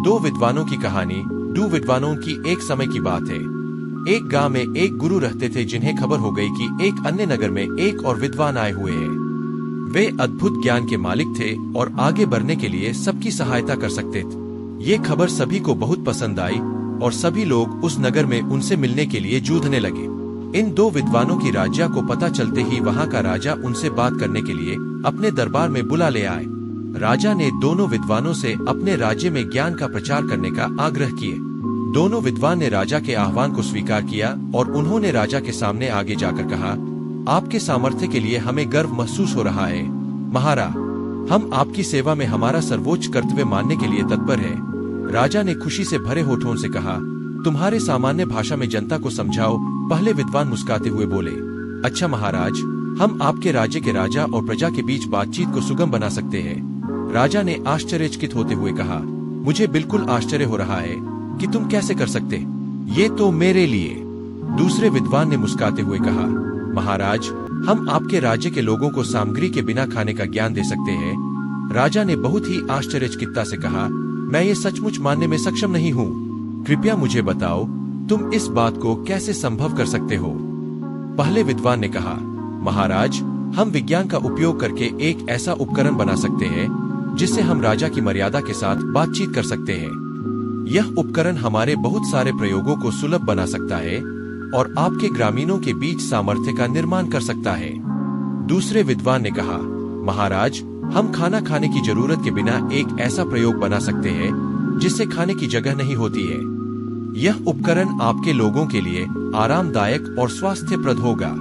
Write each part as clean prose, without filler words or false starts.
दो विद्वानों की कहानी। दो विद्वानों की एक समय की बात है। एक गांव में एक गुरु रहते थे जिन्हें खबर हो गई कि एक अन्य नगर में एक और विद्वान आए हुए हैं। वे अद्भुत ज्ञान के मालिक थे और आगे बढ़ने के लिए सबकी सहायता कर सकते थे। ये खबर सभी को बहुत पसंद आई और सभी लोग उस नगर में उनसे मिलने के लिए जूझने लगे। इन दो विद्वानों की राजा को पता चलते ही वहां का राजा उनसे बात करने के लिए अपने दरबार में बुला ले आए। राजा ने दोनों विद्वानों से अपने राज्य में ज्ञान का प्रचार करने का आग्रह किए। दोनों विद्वान ने राजा के आह्वान को स्वीकार किया और उन्होंने राजा के सामने आगे जाकर कहा, आपके सामर्थ्य के लिए हमें गर्व महसूस हो रहा है महाराज। हम आपकी सेवा में हमारा सर्वोच्च कर्तव्य मानने के लिए तत्पर है। राजा ने खुशी से भरे होठों से कहा, तुम्हारे सामान्य भाषा में जनता को समझाओ। पहले विद्वान मुस्कुराते हुए बोले, अच्छा महाराज, हम आपके राज्य के राजा और प्रजा के बीच बातचीत को सुगम बना सकते हैं। राजा ने आश्चर्यचकित होते हुए कहा, मुझे बिल्कुल आश्चर्य हो रहा है कि तुम कैसे कर सकते, ये तो मेरे लिए। दूसरे विद्वान ने मुस्कुराते हुए कहा, महाराज, हम आपके राज्य के लोगों को सामग्री के बिना खाने का ज्ञान दे सकते हैं। राजा ने बहुत ही आश्चर्यचकितता से कहा, मैं ये सचमुच मानने में सक्षम नहीं हूँ। कृपया मुझे बताओ, तुम इस बात को कैसे संभव कर सकते हो। पहले विद्वान ने कहा, महाराज, हम विज्ञान का उपयोग करके एक ऐसा उपकरण बना सकते हैं जिससे हम राजा की मर्यादा के साथ बातचीत कर सकते हैं। यह उपकरण हमारे बहुत सारे प्रयोगों को सुलभ बना सकता है और आपके ग्रामीणों के बीच सामर्थ्य का निर्माण कर सकता है। दूसरे विद्वान ने कहा, महाराज, हम खाना खाने की जरूरत के बिना एक ऐसा प्रयोग बना सकते हैं जिससे खाने की जगह नहीं होती है। यह उपकरण आपके लोगों के लिए आरामदायक और स्वास्थ्यप्रद होगा।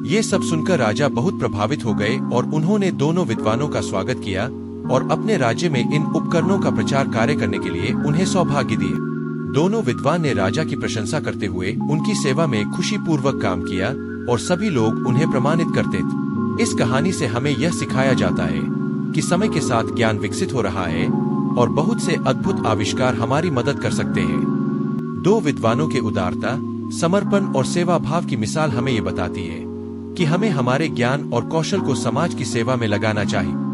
ये सब सुनकर राजा बहुत प्रभावित हो गए और उन्होंने दोनों विद्वानों का स्वागत किया और अपने राज्य में इन उपकरणों का प्रचार कार्य करने के लिए उन्हें सौभाग्य दिए। दोनों विद्वान ने राजा की प्रशंसा करते हुए उनकी सेवा में खुशी पूर्वक काम किया और सभी लोग उन्हें प्रमाणित करते थे। इस कहानी से हमें यह सिखाया जाता है कि समय के साथ ज्ञान विकसित हो रहा है और बहुत से अद्भुत आविष्कार हमारी मदद कर सकते हैं। दो विद्वानों के उदारता, समर्पण और सेवा भाव की मिसाल हमें ये बताती है कि हमें हमारे ज्ञान और कौशल को समाज की सेवा में लगाना चाहिए।